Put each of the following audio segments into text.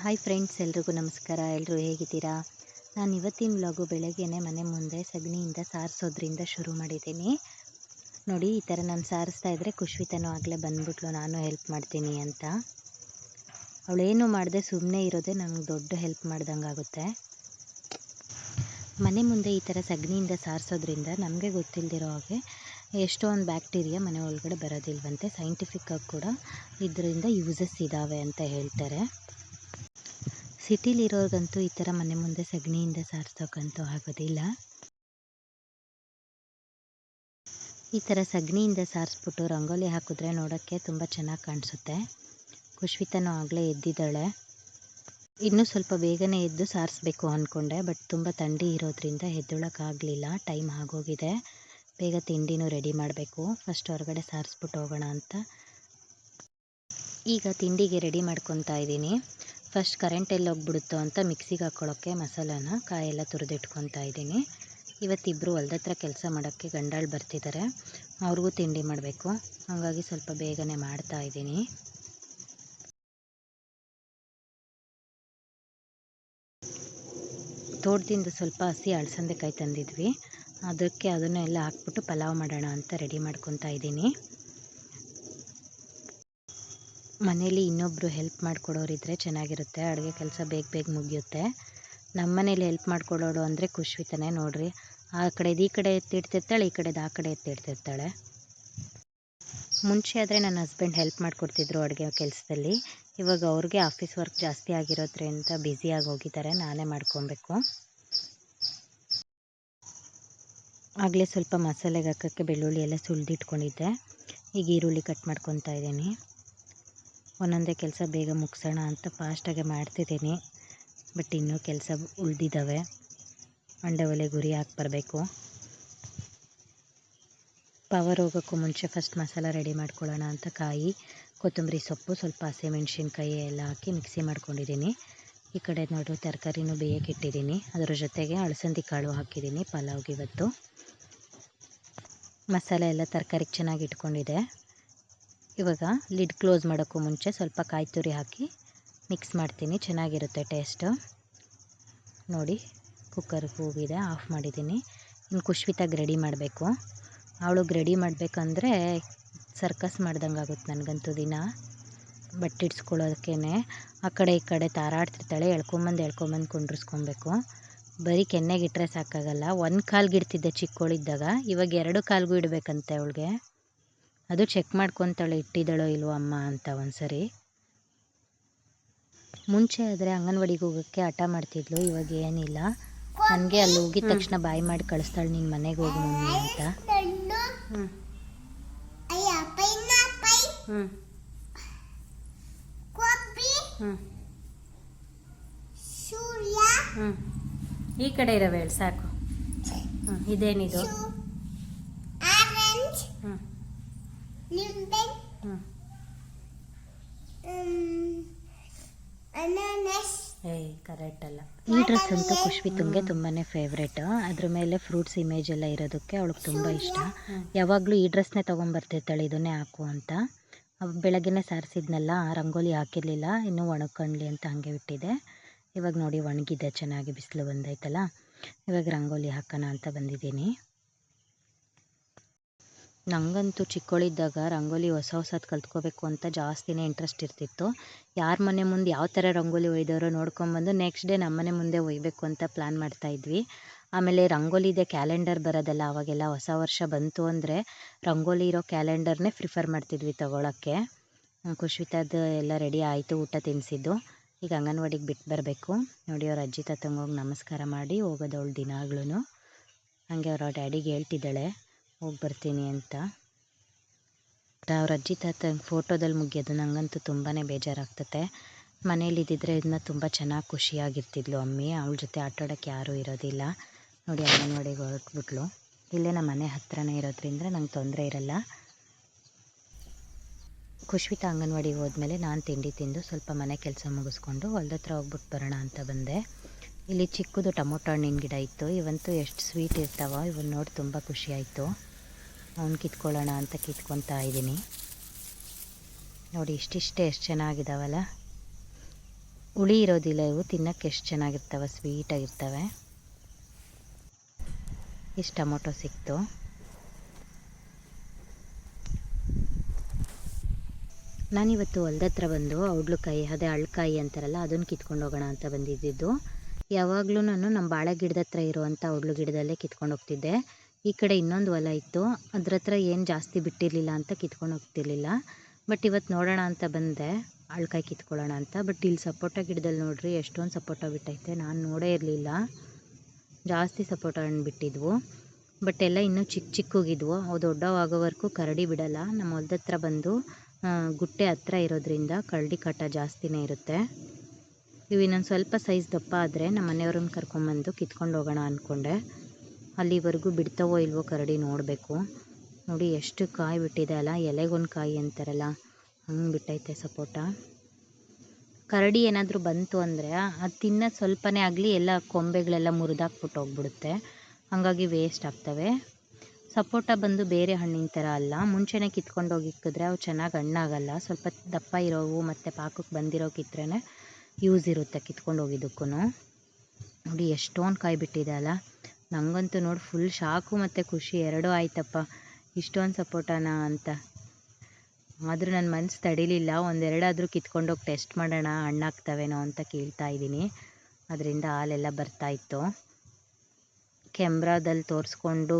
Hi friends, ಎಲ್ರಿಗೂ ನಮಸ್ಕಾರ. ಎಲ್ಲರೂ ಹೇಗಿದ್ದೀರಾ? ನಾನು ಇವತ್ತಿನ ವ್ಲಾಗು ಬೆಳಗ್ಗೆನೇ ಮನೆ ಮುಂದೆ ಸಗಣಿಯಿಂದ ಸಾರಿಸೋದ್ರಿಂದ ಶುರು ಮಾಡಿದ್ದೀನಿ. ನೋಡಿ, ಈ ಥರ ನಾನು ಸಾರಿಸ್ತಾ ಇದ್ದರೆ ಖುಷ್ವಿತನೂ ಆಗಲೇ ಬಂದ್ಬಿಟ್ಲು ನಾನು ಹೆಲ್ಪ್ ಮಾಡ್ತೀನಿ ಅಂತ. ಅವಳೇನು ಮಾಡದೆ ಸುಮ್ಮನೆ ಇರೋದೇ ನನಗೆ ದೊಡ್ಡ ಹೆಲ್ಪ್ ಮಾಡ್ದಂಗೆ ಆಗುತ್ತೆ. ಮನೆ ಮುಂದೆ ಈ ಥರ ಸಗಣಿಯಿಂದ ಸಾರಿಸೋದ್ರಿಂದ ನಮಗೆ ಗೊತ್ತಿಲ್ಲದಿರೋ ಹಾಗೆ ಎಷ್ಟೊಂದು ಬ್ಯಾಕ್ಟೀರಿಯಾ ಮನೆ ಒಳಗಡೆ ಬರೋದಿಲ್ವಂತೆ. ಸೈಂಟಿಫಿಕ್ಕಾಗಿ ಕೂಡ ಇದರಿಂದ ಯೂಸಸ್ ಇದ್ದಾವೆ ಅಂತ ಹೇಳ್ತಾರೆ. ಸಿಟಿಲಿರೋರ್ಗಂತೂ ಈ ಥರ ಮನೆ ಮುಂದೆ ಸಗಣಿಯಿಂದ ಸಾರಿಸೋಕ್ಕಂತೂ ಆಗೋದಿಲ್ಲ. ಈ ಥರ ಸಗಣಿಯಿಂದ ಸಾರಿಸ್ಬಿಟ್ಟು ರಂಗೋಲಿ ಹಾಕಿದ್ರೆ ನೋಡೋಕ್ಕೆ ತುಂಬ ಚೆನ್ನಾಗಿ ಕಾಣಿಸುತ್ತೆ. ಖುಷ್ವಿತನೂ ಆಗಲೇ ಎದ್ದಿದ್ದಾಳೆ. ಇನ್ನೂ ಸ್ವಲ್ಪ ಬೇಗನೆ ಎದ್ದು ಸಾರಿಸ್ಬೇಕು ಅಂದ್ಕೊಂಡೆ, ಬಟ್ ತುಂಬ ಥಂಡಿ ಇರೋದ್ರಿಂದ ಎದ್ದೊಳಕ್ಕಾಗಲಿಲ್ಲ. ಟೈಮ್ ಆಗೋಗಿದೆ. ಬೇಗ ತಿಂಡಿನೂ ರೆಡಿ ಮಾಡಬೇಕು. ಫಸ್ಟ್ ಹೊರಗಡೆ ಸಾರಿಸ್ಬಿಟ್ಟು ಹೋಗೋಣ ಅಂತ ಈಗ ತಿಂಡಿಗೆ ರೆಡಿ ಮಾಡ್ಕೊತಾ ಇದ್ದೀನಿ. ಫಸ್ಟ್ ಕರೆಂಟ್ ಎಲ್ಲಿ ಹೋಗ್ಬಿಡುತ್ತೋ ಅಂತ ಮಿಕ್ಸಿಗೆ ಹಾಕ್ಕೊಳ್ಳೋಕ್ಕೆ ಮಸಾಲಾನ ಕಾಯೆಲ್ಲ ತುರಿದಿಟ್ಕೊತಾ ಇದ್ದೀನಿ. ಇವತ್ತಿಬ್ಬರು ಹೊಲ್ದ ಹತ್ರ ಕೆಲಸ ಮಾಡೋಕ್ಕೆ ಗಂಡಾಳು ಬರ್ತಿದ್ದಾರೆ. ಅವ್ರಿಗೂ ತಿಂಡಿ ಮಾಡಬೇಕು, ಹಾಗಾಗಿ ಸ್ವಲ್ಪ ಬೇಗನೆ ಮಾಡ್ತಾ ಇದ್ದೀನಿ. ತೋಟದಿಂದ ಸ್ವಲ್ಪ ಹಸಿ ಅಳಸಂದೆಕಾಯಿ ತಂದಿದ್ವಿ, ಅದನ್ನೆಲ್ಲ ಹಾಕ್ಬಿಟ್ಟು ಪಲಾವ್ ಮಾಡೋಣ ಅಂತ ರೆಡಿ ಮಾಡ್ಕೊತಾ ಇದ್ದೀನಿ. ಮನೇಲಿ ಇನ್ನೊಬ್ಬರು ಹೆಲ್ಪ್ ಮಾಡಿಕೊಡೋರಿದ್ದರೆ ಚೆನ್ನಾಗಿರುತ್ತೆ. ಅಡುಗೆ ಕೆಲಸ ಬೇಗ ಮುಗಿಯುತ್ತೆ. ನಮ್ಮ ಮನೇಲಿ ಹೆಲ್ಪ್ ಮಾಡಿಕೊಡೋಳು ಅಂದರೆ ಖುಷ್ವಿತನೇ. ನೋಡ್ರಿ, ಆ ಕಡೆದು ಈ ಕಡೆ ಎತ್ತಿಡ್ತಿರ್ತಾಳೆ, ಈ ಕಡೆದು ಆ ಕಡೆ ಎತ್ತಿಡ್ತಿರ್ತಾಳೆ. ಮುಂಚೆ ಆದರೆ ನನ್ನ ಹಸ್ಬೆಂಡ್ ಹೆಲ್ಪ್ ಮಾಡಿಕೊಡ್ತಿದ್ರು ಅಡುಗೆ ಕೆಲಸದಲ್ಲಿ. ಇವಾಗ ಅವ್ರಿಗೆ ಆಫೀಸ್ ವರ್ಕ್ ಜಾಸ್ತಿ ಆಗಿರೋದ್ರಿಂದ ಬ್ಯುಸಿಯಾಗಿ ಹೋಗಿದ್ದಾರೆ. ನಾನೇ ಮಾಡ್ಕೊಬೇಕು. ಆಗಲೇ ಸ್ವಲ್ಪ ಮಸಾಲೆಗೆ ಹಾಕೋಕ್ಕೆ ಬೆಳ್ಳುಳ್ಳಿ ಎಲ್ಲ ಸುಲಿದಿಟ್ಕೊಂಡಿದ್ದೆ. ಈಗ ಈರುಳ್ಳಿ ಕಟ್ ಮಾಡ್ಕೊತಾ ಇದ್ದೀನಿ. ಒಂದೊಂದೇ ಕೆಲಸ ಬೇಗ ಮುಗಿಸೋಣ ಅಂತ ಫಾಸ್ಟಾಗೆ ಮಾಡ್ತಿದ್ದೀನಿ, ಬಟ್ ಇನ್ನೂ ಕೆಲಸ ಉಳಿದಿದ್ದಾವೆ. ಅಂಡೆ ಒಲೆ ಗುರಿ ಹಾಕಿ ಬರಬೇಕು. ಪವರ್ ಹೋಗೋಕ್ಕೂ ಮುಂಚೆ ಫಸ್ಟ್ ಮಸಾಲ ರೆಡಿ ಮಾಡ್ಕೊಳ್ಳೋಣ ಅಂತ ಕಾಯಿ, ಕೊತ್ತಂಬರಿ ಸೊಪ್ಪು, ಸ್ವಲ್ಪ ಹಸಿಮೆಣ್ಸಿನ್ಕಾಯಿ ಎಲ್ಲ ಹಾಕಿ ಮಿಕ್ಸಿ ಮಾಡ್ಕೊಂಡಿದ್ದೀನಿ. ಈ ಕಡೆ ನೋಡು ತರಕಾರಿನೂ ಬೇಯಕ್ಕೆ ಇಟ್ಟಿದ್ದೀನಿ. ಅದರ ಜೊತೆಗೆ ಅಳಸಂದಿ ಕಾಳು ಹಾಕಿದ್ದೀನಿ ಪಲಾವ್ಗೆ ಇವತ್ತು. ಮಸಾಲೆ ಎಲ್ಲ ತರಕಾರಿಗೆ ಚೆನ್ನಾಗಿ ಇಟ್ಕೊಂಡಿದೆ. ಇವಾಗ ಲಿಡ್ ಕ್ಲೋಸ್ ಮಾಡೋಕ್ಕೂ ಮುಂಚೆ ಸ್ವಲ್ಪ ಕಾಯಿ ತುರಿ ಹಾಕಿ ಮಿಕ್ಸ್ ಮಾಡ್ತೀನಿ. ಚೆನ್ನಾಗಿರುತ್ತೆ ಟೇಸ್ಟು. ನೋಡಿ, ಕುಕ್ಕರ್ ಕೂಗಿದೆ, ಆಫ್ ಮಾಡಿದ್ದೀನಿ. ಇನ್ನು ಖುಷ್ವಿತಾಗಿ ರೆಡಿ ಮಾಡಬೇಕು. ಅವಳಿಗೆ ರೆಡಿ ಮಾಡಬೇಕಂದ್ರೆ ಸರ್ಕಸ್ ಮಾಡ್ದಂಗೆ ಆಗುತ್ತೆ ನನಗಂತೂ. ದಿನ ಬಟ್ಟೆ ಇಡ್ಸ್ಕೊಳ್ಳೋದಕ್ಕೇ ಆ ಕಡೆ ಈ ಕಡೆ ತಾರಾಡ್ತಿರ್ತಾಳೆ. ಎಳ್ಕೊಂಬಂದು ಕುಂಡ್ರಿಸ್ಕೊಬೇಕು. ಬರೀ ಕೆನ್ನೆಗೆ ಇಟ್ಟರೆ ಸಾಕಾಗಲ್ಲ. ಒಂದು ಕಾಲ್ಗೆ ಇಡ್ತಿದ್ದೆ ಚಿಕ್ಕವಳಿದ್ದಾಗ, ಇವಾಗ 2 ಕಾಲ್ಗೂ ಇಡಬೇಕಂತೆ ಅವಳಿಗೆ. ಅದು ಚೆಕ್ ಮಾಡ್ಕೊತಾಳೆ ಇಟ್ಟಿದ್ದಾಳೋ ಇಲ್ವೋ ಅಮ್ಮ ಅಂತ ಒಂದ್ಸರಿ. ಮುಂಚೆ ಆದರೆ ಅಂಗನವಾಡಿಗೆ ಹೋಗೋಕ್ಕೆ ಹಠ ಮಾಡ್ತಿದ್ಲು, ಇವಾಗ ಏನಿಲ್ಲ. ನನಗೆ ಅಲ್ಲಿ ಹೋಗಿದ ತಕ್ಷಣ ಬಾಯಿ ಮಾಡಿ ಕಳಿಸ್ತಾಳೆ, ನಿನ್ನ ಮನೆಗೆ ಹೋಗಿ ಮಮ್ಮಿ ಅಂತ. ಈ ಕಡೆ ಇರವೆ ಹೇಳಿ ಸಾಕು. ಇದೇನಿದು? ಕರೆಕ್ಟ್ ಅಲ್ಲ. ಈ ಡ್ರೆಸ್ ಅಂತೂ ಖುಷ್ವಿತಂಗೆ ತುಂಬಾ ಫೇವ್ರೇಟ್. ಅದ್ರ ಮೇಲೆ ಫ್ರೂಟ್ಸ್ ಇಮೇಜ್ ಎಲ್ಲ ಇರೋದಕ್ಕೆ ಅವಳಿಗೆ ತುಂಬ ಇಷ್ಟ. ಯಾವಾಗಲೂ ಈ ಡ್ರೆಸ್ನೇ ತೊಗೊಂಬರ್ತಿರ್ತಾಳೆ, ಇದನ್ನೇ ಹಾಕು ಅಂತ. ಬೆಳಗ್ಗೆನೇ ಸಾರಿಸಿದ್ನಲ್ಲ, ರಂಗೋಲಿ ಹಾಕಿರಲಿಲ್ಲ, ಇನ್ನೂ ಒಣಗ್ಕೊಳ್ಳಿ ಅಂತ ಹಾಗೆ ಬಿಟ್ಟಿದೆ. ಇವಾಗ ನೋಡಿ ಒಣಗಿದೆ ಚೆನ್ನಾಗಿ, ಬಿಸಿಲು ಬಂದೈತಲ್ಲ. ಇವಾಗ ರಂಗೋಲಿ ಹಾಕೋಣ ಅಂತ ಬಂದಿದ್ದೀನಿ. ನನಗಂತೂ ಚಿಕ್ಕವಳಿದ್ದಾಗ ರಂಗೋಲಿ ಹೊಸದು ಕಲ್ತ್ಕೋಬೇಕು ಅಂತ ಜಾಸ್ತಿನೇ ಇಂಟ್ರೆಸ್ಟ್ ಇರ್ತಿತ್ತು. ಯಾರ ಮನೆ ಮುಂದೆ ಯಾವ ಥರ ರಂಗೋಲಿ ಒಯ್ದವರೋ ನೋಡ್ಕೊಂಬಂದು ನೆಕ್ಸ್ಟ್ ಡೇ ನಮ್ಮ ಮನೆ ಮುಂದೆ ಒಯ್ಯಬೇಕು ಅಂತ ಪ್ಲ್ಯಾನ್ ಮಾಡ್ತಾಯಿದ್ವಿ. ಆಮೇಲೆ ರಂಗೋಲಿದೆ ಕ್ಯಾಲೆಂಡರ್ ಬರೋದಲ್ಲ, ಅವಾಗೆಲ್ಲ ಹೊಸ ವರ್ಷ ಬಂತು ಅಂದರೆ ರಂಗೋಲಿ ಇರೋ ಕ್ಯಾಲೆಂಡರ್ನೇ ಪ್ರಿಫರ್ ಮಾಡ್ತಿದ್ವಿ ತೊಗೊಳಕ್ಕೆ. ಖುಷ್ವಿತದ್ದು ಎಲ್ಲ ರೆಡಿ ಆಯಿತು, ಊಟ ತಿನ್ನಿಸಿದ್ದು. ಈಗ ಅಂಗನವಾಡಿಗೆ ಬಿಟ್ಟು ಬರಬೇಕು. ನೋಡಿ, ಅವ್ರ ಅಜ್ಜಿ ತಾತಂಗೆ ಹೋಗಿ ನಮಸ್ಕಾರ ಮಾಡಿ ಹೋಗೋದವಳು ದಿನಾಗ್ಲೂ. ಹಾಗೆ ಅವ್ರ ಡ್ಯಾಡಿಗೆ ಹೇಳ್ತಿದ್ದಾಳೆ ಹೋಗಿ ಬರ್ತೀನಿ ಅಂತ. ಅವ್ರ ಅಜ್ಜಿ ತಾತಂಗೆ ಫೋಟೋದಲ್ಲಿ ಮುಗಿಯೋದು ನನಗಂತೂ ತುಂಬಾ ಬೇಜಾರಾಗ್ತತೆ. ಮನೇಲಿದ್ದಿದ್ರೆ ಇದನ್ನ ತುಂಬ ಚೆನ್ನಾಗಿ ಖುಷಿಯಾಗಿರ್ತಿದ್ಲು ಅಮ್ಮಿ. ಅವಳ ಜೊತೆ ಆಟಾಡೋಕ್ಕೆ ಯಾರೂ ಇರೋದಿಲ್ಲ. ನೋಡಿ, ಅಂಗನವಾಡಿಗೆ ಹೊರಟ್ಬಿಟ್ಲು. ಇಲ್ಲೇ ನಮ್ಮ ಮನೆ ಹತ್ರನೇ ಇರೋದ್ರಿಂದ ನಂಗೆ ತೊಂದರೆ ಇರಲ್ಲ. ಖುಷ್ವಿತ ಅಂಗನವಾಡಿಗೆ ಹೋದ್ಮೇಲೆ ನಾನು ತಿಂಡಿ ತಿಂದು ಸ್ವಲ್ಪ ಮನೆ ಕೆಲಸ ಮುಗಿಸ್ಕೊಂಡು ಹೊಲ್ದ ಹತ್ರ ಹೋಗ್ಬಿಟ್ಟು ಬರೋಣ ಅಂತ ಬಂದೆ. ಇಲ್ಲಿ ಚಿಕ್ಕದು ಟೊಮೊಟೊ ಹಣ್ಣಿನ ಗಿಡ ಇತ್ತು. ಇವಂತೂ ಎಷ್ಟು ಸ್ವೀಟ್ ಇರ್ತಾವ, ಇವನ್ನ ನೋಡಿ ತುಂಬ ಖುಷಿ ಆಯಿತು. ಅವ್ನು ಕಿತ್ಕೊಳ್ಳೋಣ ಅಂತ ಕಿತ್ಕೊತಾ ಇದ್ದೀನಿ. ನೋಡಿ, ಇಷ್ಟಿಷ್ಟೇ ಎಷ್ಟು ಚೆನ್ನಾಗಿದ್ದಾವಲ್ಲ. ಹುಳಿ ಇರೋದಿಲ್ಲ ಇವು, ತಿನ್ನೋಕ್ಕೆ ಎಷ್ಟು ಚೆನ್ನಾಗಿರ್ತವೆ, ಸ್ವೀಟಾಗಿರ್ತವೆ. ಇಷ್ಟು ಟೊಮೊಟೊ ಸಿಕ್ತು. ನಾನಿವತ್ತು ಹೊಲ್ದ ಹತ್ರ ಬಂದು ಔಡ್ಲಕಾಯಿ, ಅದೇ ಅಳ್ಕಾಯಿ ಅಂತಾರಲ್ಲ, ಅದನ್ನು ಕಿತ್ಕೊಂಡು ಹೋಗೋಣ ಅಂತ ಬಂದಿದ್ದು. ಯಾವಾಗಲೂ ನಾನು ನಮ್ಮ ಬಾಳೆ ಗಿಡದ ಹತ್ರ ಇರುವಂಥ ಔಡ್ಲು ಗಿಡದಲ್ಲೇ ಕಿತ್ಕೊಂಡು ಹೋಗ್ತಿದ್ದೆ. ಈ ಕಡೆ ಇನ್ನೊಂದು ಹೊಲ ಇತ್ತು, ಅದ್ರ ಹತ್ರ ಏನು ಜಾಸ್ತಿ ಬಿಟ್ಟಿರಲಿಲ್ಲ ಅಂತ ಕಿತ್ಕೊಂಡು ಹೋಗ್ತಿರ್ಲಿಲ್ಲ. ಬಟ್ ಇವತ್ತು ನೋಡೋಣ ಅಂತ ಬಂದೆ, ಅಳ್ಕಾಯಿ ಕಿತ್ಕೊಳ್ಳೋಣ ಅಂತ. ಬಟ್ ಇಲ್ಲಿ ಸಪೋಟ ಗಿಡದಲ್ಲಿ ನೋಡ್ರಿ ಎಷ್ಟೊಂದು ಸಪೋಟ ಬಿಟ್ಟೈತೆ. ನಾನು ನೋಡೇ ಇರಲಿಲ್ಲ, ಜಾಸ್ತಿ ಸಪೋಟ ಹಣ್ಣು ಬಿಟ್ಟಿದ್ವು. ಬಟ್ ಎಲ್ಲ ಇನ್ನೂ ಚಿಕ್ಕ ಚಿಕ್ಕಗಿದ್ವು. ಅವು ದೊಡ್ಡವಾಗೋವರೆಗೂ ಕರಡಿ ಬಿಡಲ್ಲ. ನಮ್ಮ ಹೊಲ್ದ ಹತ್ರ ಬಂದು ಗುಟ್ಟೆ ಹತ್ರ ಇರೋದ್ರಿಂದ ಕರಡಿ ಕಾಟ ಜಾಸ್ತಿನೇ ಇರುತ್ತೆ. ಇವು ಇನ್ನೊಂದು ಸ್ವಲ್ಪ ಸೈಜ್ ದಪ್ಪ ಆದರೆ ನಮ್ಮ ಮನೆಯವ್ರನ್ನ ಕರ್ಕೊಂಬಂದು ಕಿತ್ಕೊಂಡು ಹೋಗೋಣ ಅಂದ್ಕೊಂಡೆ. ಅಲ್ಲಿವರೆಗೂ ಬಿಡ್ತಾವೋ ಇಲ್ವೋ ಕರಡಿ ನೋಡಬೇಕು. ನೋಡಿ ಎಷ್ಟು ಕಾಯಿ ಬಿಟ್ಟಿದೆ ಅಲ್ಲ, ಎಲೆಗೊಂದು ಕಾಯಿ ಅಂತಾರಲ್ಲ ಹಂಗೆ ಬಿಟ್ಟೈತೆ ಸಪೋಟ. ಕರಡಿ ಏನಾದರೂ ಬಂತು ಅಂದರೆ ಅದು ತಿನ್ನೋದು ಸ್ವಲ್ಪನೇ ಆಗಲಿ ಎಲ್ಲ ಕೊಂಬೆಗಳೆಲ್ಲ ಮುರಿದಾಕ್ಬಿಟ್ಟು ಹೋಗ್ಬಿಡುತ್ತೆ. ಹಾಗಾಗಿ ವೇಸ್ಟ್ ಆಗ್ತವೆ. ಸಪೋಟ ಬಂದು ಬೇರೆ ಹಣ್ಣಿನ ಥರ ಅಲ್ಲ, ಮುಂಚೆನೇ ಕಿತ್ಕೊಂಡು ಹೋಗಿ ಇಕ್ಕಿದ್ರೆ ಅವು ಚೆನ್ನಾಗಿ ಹಣ್ಣಾಗಲ್ಲ. ಸ್ವಲ್ಪ ದಪ್ಪ ಇರೋವು ಮತ್ತು ಪಾಕಕ್ಕೆ ಬಂದಿರೋ ಕಿತ್ತರೆ ಯೂಸ್ ಇರುತ್ತೆ ಕಿತ್ಕೊಂಡು ಹೋಗಿದ್ದಕ್ಕೂ. ನೋಡಿ ಎಷ್ಟೊಂದು ಕಾಯಿ ಬಿಟ್ಟಿದೆ ಅಲ್ಲ. ನನಗಂತೂ ನೋಡಿ ಫುಲ್ ಶಾಕು ಮತ್ತು ಖುಷಿ ಎರಡೂ ಆಯ್ತಪ್ಪ, ಇಷ್ಟೊಂದು ಸಪೋಟನ ಅಂತ. ಆದರೂ ನನ್ನ ಮನಸ್ಸು ತಡಿಲಿಲ್ಲ, ಒಂದೆರಡಾದರೂ ಕಿತ್ಕೊಂಡೋಗಿ ಟೆಸ್ಟ್ ಮಾಡೋಣ ಹಣ್ಣಾಗ್ತವೇನೋ ಅಂತ ಕೇಳ್ತಾ ಇದ್ದೀನಿ. ಅದರಿಂದ ಹಾಲೆಲ್ಲ ಬರ್ತಾಯಿತ್ತು. ಕ್ಯಾಮ್ರಾದಲ್ಲಿ ತೋರಿಸ್ಕೊಂಡು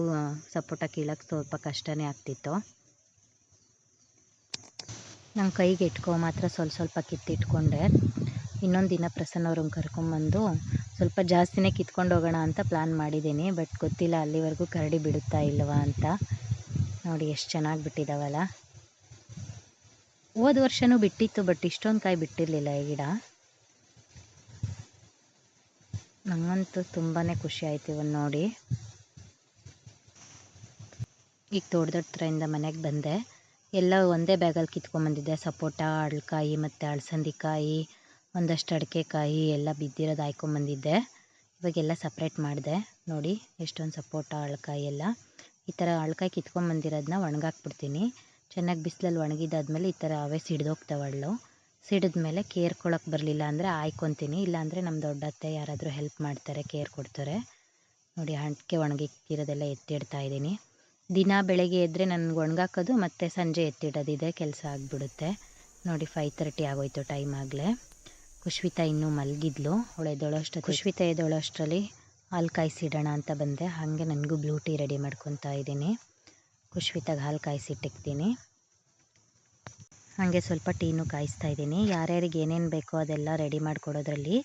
ಸಪೋಟ ಕೀಳಕ್ಕೆ ಸ್ವಲ್ಪ ಕಷ್ಟನೇ ಆಗ್ತಿತ್ತು. ನನ್ನ ಕೈಗೆ ಇಟ್ಕೊ ಮಾತ್ರ ಸ್ವಲ್ಪ ಕಿತ್ತಿಟ್ಕೊಂಡೆ. ಇನ್ನೊಂದು ದಿನ ಪ್ರಸನ್ನವ್ರನ್ನ ಕರ್ಕೊಂಬಂದು ಸ್ವಲ್ಪ ಜಾಸ್ತಿನೇ ಕಿತ್ಕೊಂಡು ಹೋಗೋಣ ಅಂತ ಪ್ಲ್ಯಾನ್ ಮಾಡಿದ್ದೀನಿ. ಬಟ್ ಗೊತ್ತಿಲ್ಲ ಅಲ್ಲಿವರೆಗೂ ಕರಡಿ ಬಿಡುತ್ತಾ ಇಲ್ವಾ ಅಂತ. ನೋಡಿ ಎಷ್ಟು ಚೆನ್ನಾಗಿ ಬಿಟ್ಟಿದ್ದಾವಲ್ಲ. ಹೋದ ವರ್ಷವೂ ಬಿಟ್ಟಿತ್ತು, ಬಟ್ ಇಷ್ಟೊಂದು ಕಾಯಿ ಬಿಟ್ಟಿರಲಿಲ್ಲ ಈ ಗಿಡ. ನನಗಂತೂ ತುಂಬಾ ಖುಷಿ ಆಯ್ತು ಇವನ್ನ ನೋಡಿ. ಈಗ ತೋಟದ ಹತ್ರದಿಂದ ಮನೆಗೆ ಬಂದೆ. ಎಲ್ಲ ಒಂದೇ ಬ್ಯಾಗಲ್ಲಿ ಕಿತ್ಕೊಂಬಂದಿದ್ದೆ. ಸಪೋಟ, ಅಳ್ಕಾಯಿ ಮತ್ತು ಅಳಸಂದಿಕಾಯಿ, ಒಂದಷ್ಟು ಅಡಿಕೆಕಾಯಿ ಎಲ್ಲ ಬಿದ್ದಿರೋದು ಹಾಯ್ಕೊಂಬಂದಿದ್ದೆ. ಇವಾಗೆಲ್ಲ ಸಪ್ರೇಟ್ ಮಾಡಿದೆ. ನೋಡಿ ಎಷ್ಟೊಂದು ಸಪೋಟ, ಅಳ್ಕಾಯಿ ಎಲ್ಲ. ಈ ಥರ ಅಳ್ಕಾಯಿ ಕಿತ್ಕೊಂಬಂದಿರೋದನ್ನ ಒಣಗಾಕ್ಬಿಡ್ತೀನಿ. ಚೆನ್ನಾಗಿ ಬಿಸಿಲಲ್ಲಿ ಒಣಗಿದಾದ್ಮೇಲೆ ಈ ಥರ ಅವೇ ಸಿಡ್ದೋಗ್ತಾವಳ್ಳು. ಸಿಡಿದ್ಮೇಲೆ ಕೇರ್ಕೊಳಕ್ಕೆ ಬರಲಿಲ್ಲ ಅಂದರೆ ಆಯ್ಕೊತೀನಿ, ಇಲ್ಲಾಂದರೆ ನಮ್ಮ ದೊಡ್ಡತ್ತೆ ಯಾರಾದರೂ ಹೆಲ್ಪ್ ಮಾಡ್ತಾರೆ, ಕೇರ್ ಕೊಡ್ತಾರೆ. ನೋಡಿ ಹಂಟಿಗೆ ಒಣಗಿಕ್ಕಿರೋದೆಲ್ಲ ಎತ್ತಿಡ್ತಾ ಇದ್ದೀನಿ. ದಿನ ಬೆಳಗ್ಗೆ ಎದ್ದರೆ ನನಗೆ ಒಣಗಾಕೋದು ಮತ್ತು ಸಂಜೆ ಎತ್ತಿಡೋದಿದೆ ಕೆಲಸ ಆಗಿಬಿಡುತ್ತೆ. ನೋಡಿ 5:30 ಆಗೋಯ್ತು ಟೈಮ್ ಆಗಲೇ. ಖುಷ್ವಿತಾ ಇನ್ನೂ ಮಲಗಿದ್ಲು. ಖುಷ್ವಿತಾ ಎದ್ದೋಳಷ್ಟರಲ್ಲಿ ಹಾಲು ಕಾಯಿಸಿಡೋಣ ಅಂತ ಬಂದೆ. ಹಾಗೆ ನನಗೂ ಬ್ಲೂ ಟೀ ರೆಡಿ ಮಾಡ್ಕೊತಾ ಇದ್ದೀನಿ. ಖುಷ್ವಿತಾಗೆ ಹಾಲು ಕಾಯಿಸಿಟ್ಟಿಕ್ತೀನಿ. ಹಾಗೆ ಸ್ವಲ್ಪ ಟೀನೂ ಕಾಯಿಸ್ತಾ ಇದ್ದೀನಿ. ಯಾರ್ಯಾರಿಗೆ ಏನೇನು ಬೇಕೋ ಅದೆಲ್ಲ ರೆಡಿ ಮಾಡಿಕೊಡೋದ್ರಲ್ಲಿ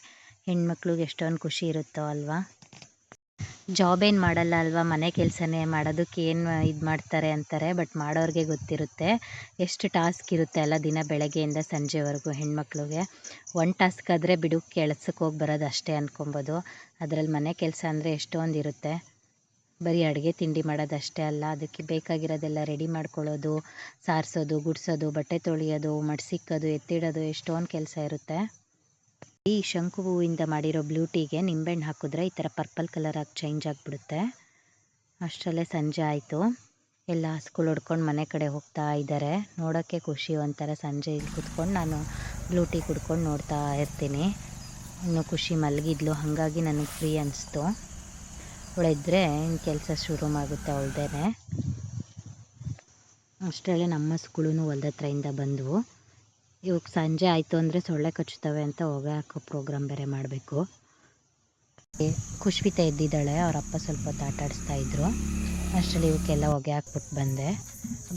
ಹೆಣ್ಮಕ್ಳಿಗೆ ಎಷ್ಟೊಂದು ಖುಷಿ ಇರುತ್ತೋ ಅಲ್ವಾ. ಜಾಬ್ ಏನು ಮಾಡಲ್ಲ ಅಲ್ವಾ, ಮನೆ ಕೆಲಸನೇ ಮಾಡೋದಕ್ಕೆ ಏನು ಇದು ಮಾಡ್ತಾರೆ ಅಂತಾರೆ. ಬಟ್ ಮಾಡೋರಿಗೆ ಗೊತ್ತಿರುತ್ತೆ ಎಷ್ಟು ಟಾಸ್ಕ್ ಇರುತ್ತೆ ಅಲ್ಲ, ದಿನ ಬೆಳಗ್ಗೆಯಿಂದ ಸಂಜೆವರೆಗೂ ಹೆಣ್ಮಕ್ಳಿಗೆ. ಒಂದು ಟಾಸ್ಕ್ ಆದರೆ ಬಿಡು ಕೆಲ್ಸಕ್ಕೆ ಹೋಗಿ ಬರೋದು ಅಷ್ಟೇ ಅಂದ್ಕೊಬೋದು. ಅದರಲ್ಲಿ ಮನೆ ಕೆಲಸ ಅಂದರೆ ಎಷ್ಟೊಂದು ಇರುತ್ತೆ. ಬರೀ ಅಡುಗೆ ತಿಂಡಿ ಮಾಡೋದಷ್ಟೇ ಅಲ್ಲ, ಅದಕ್ಕೆ ಬೇಕಾಗಿರೋದೆಲ್ಲ ರೆಡಿ ಮಾಡ್ಕೊಳ್ಳೋದು, ಸಾರಿಸೋದು, ಗುಡಿಸೋದು, ಬಟ್ಟೆ ತೊಳೆಯೋದು, ಮಡ್ಸಿಕ್ಕೋದು, ಎತ್ತಿಡೋದು, ಎಷ್ಟೊಂದು ಕೆಲಸ ಇರುತ್ತೆ. ಈ ಶಂಕು ಹೂವಿಂದ ಮಾಡಿರೋ ಬ್ಲೂ ಟೀಗೆ ನಿಂಬೆಹಣ್ಣು ಹಾಕಿದ್ರೆ ಈ ಥರ ಪರ್ಪಲ್ ಕಲರಾಗಿ ಚೇಂಜ್ ಆಗಿಬಿಡುತ್ತೆ. ಅಷ್ಟರಲ್ಲೇ ಸಂಜೆ ಆಯಿತು. ಎಲ್ಲ ಸ್ಕೂಲ್ ಹೊಡ್ಕೊಂಡು ಮನೆ ಕಡೆ ಹೋಗ್ತಾ ಇದ್ದಾರೆ. ನೋಡೋಕ್ಕೆ ಖುಷಿ ಒಂಥರ. ಸಂಜೆ ಇಲ್ಲಿ ಕುತ್ಕೊಂಡು ನಾನು ಬ್ಲೂ ಟೀ ಕುಡ್ಕೊಂಡು ನೋಡ್ತಾ ಇರ್ತೀನಿ. ಇನ್ನು ಖುಷಿ ಮಲಗಿದ್ಲು, ಹಾಗಾಗಿ ನನಗೆ ಫ್ರೀ ಅನಿಸ್ತು. ಅವಳಿದ್ರೆ ಇನ್ನು ಕೆಲಸ ಶುರು ಆಗುತ್ತೆ ಅವಳದೇನೆ. ಅಷ್ಟರಲ್ಲೇ ನಮ್ಮ ಸ್ಕೂಲೂ ಹೊಲ್ದ ಹತ್ರದಿಂದ ಬಂದವು. ಇವಾಗ ಸಂಜೆ ಆಯಿತು ಅಂದರೆ ಸೊಳ್ಳೆ ಕಚ್ಚುತ್ತವೆ ಅಂತ ಹೊಗೆ ಹಾಕೋ ಪ್ರೋಗ್ರಾಮ್ ಬೇರೆ ಮಾಡಬೇಕು. ಖುಷ್ವಿತಾ ಎದ್ದಿದ್ದಾಳೆ, ಅವರಪ್ಪ ಸ್ವಲ್ಪ ಹೊತ್ತು ಆಟ ಆಡಿಸ್ತಾ ಇದ್ರು. ಅಷ್ಟರಲ್ಲಿ ಇವಕ್ಕೆಲ್ಲ ಹೊಗೆ ಹಾಕ್ಬಿಟ್ಟು ಬಂದೆ.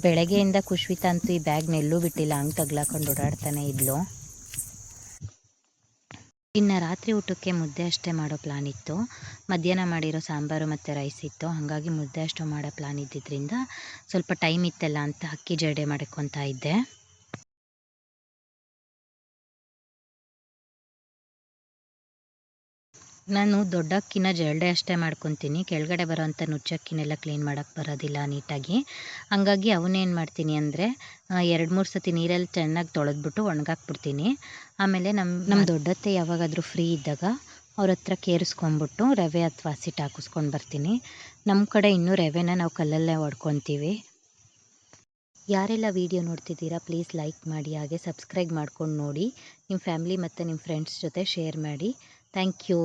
ಬೆಳಗ್ಗೆಯಿಂದ ಖುಷ್ವಿತಾ ಅಂತೂ ಈ ಬ್ಯಾಗ್ನೆಲ್ಲೂ ಬಿಟ್ಟಿಲ್ಲ, ಹಂಗೆ ತಗ್ಲಾಕೊಂಡು ಓಡಾಡ್ತಾನೆ ಇದ್ಲು. ಇನ್ನು ರಾತ್ರಿ ಊಟಕ್ಕೆ ಮುದ್ದೆ ಅಷ್ಟೇ ಮಾಡೋ ಪ್ಲಾನ್ ಇತ್ತು. ಮಧ್ಯಾಹ್ನ ಮಾಡಿರೋ ಸಾಂಬಾರು ಮತ್ತು ರೈಸ್ ಇತ್ತು. ಹಾಗಾಗಿ ಮುದ್ದೆ ಅಷ್ಟು ಮಾಡೋ ಪ್ಲಾನ್ ಇದ್ದಿದ್ದರಿಂದ ಸ್ವಲ್ಪ ಟೈಮ್ ಇತ್ತಲ್ಲ ಅಂತ ಅಕ್ಕಿ ಜಡೆ ಮಾಡ್ಕೊತಾ ಇದ್ದೆ. ನಾನು ದೊಡ್ಡ ಅಕ್ಕಿನ ಜರಡೆ ಅಷ್ಟೇ ಮಾಡ್ಕೊತೀನಿ. ಕೆಳಗಡೆ ಬರೋವಂಥ ನುಚ್ಚಕ್ಕಿನೆಲ್ಲ ಕ್ಲೀನ್ ಮಾಡೋಕ್ಕೆ ಬರೋದಿಲ್ಲ ನೀಟಾಗಿ. ಹಾಗಾಗಿ ಅವನ್ನೇನು ಮಾಡ್ತೀನಿ ಅಂದರೆ 2-3 ಸತಿ ನೀರಲ್ಲಿ ಚೆನ್ನಾಗಿ ತೊಳೆದ್ಬಿಟ್ಟು ಒಣಗಾಕ್ಬಿಡ್ತೀನಿ. ಆಮೇಲೆ ನಮ್ಮ ದೊಡ್ಡತ್ತೆ ಯಾವಾಗಾದರೂ ಫ್ರೀ ಇದ್ದಾಗ ಅವ್ರ ಹತ್ರ ಕೇರಿಸ್ಕೊಂಬಿಟ್ಟು ರವೆ ಅಥವಾ ಹಸಿಟ್ಟು ಹಾಕಿಸ್ಕೊಂಡು ಬರ್ತೀನಿ. ನಮ್ಮ ಕಡೆ ಇನ್ನೂ ರವೆನ ನಾವು ಕಲ್ಲಲ್ಲೇ ಹೊಡ್ಕೊತೀವಿ. ಯಾರೆಲ್ಲ ವೀಡಿಯೋ ನೋಡ್ತಿದ್ದೀರಾ ಪ್ಲೀಸ್ ಲೈಕ್ ಮಾಡಿ, ಹಾಗೆ ಸಬ್ಸ್ಕ್ರೈಬ್ ಮಾಡ್ಕೊಂಡು ನೋಡಿ. ನಿಮ್ಮ ಫ್ಯಾಮಿಲಿ ಮತ್ತು ನಿಮ್ಮ ಫ್ರೆಂಡ್ಸ್ ಜೊತೆ ಶೇರ್ ಮಾಡಿ. Thank you.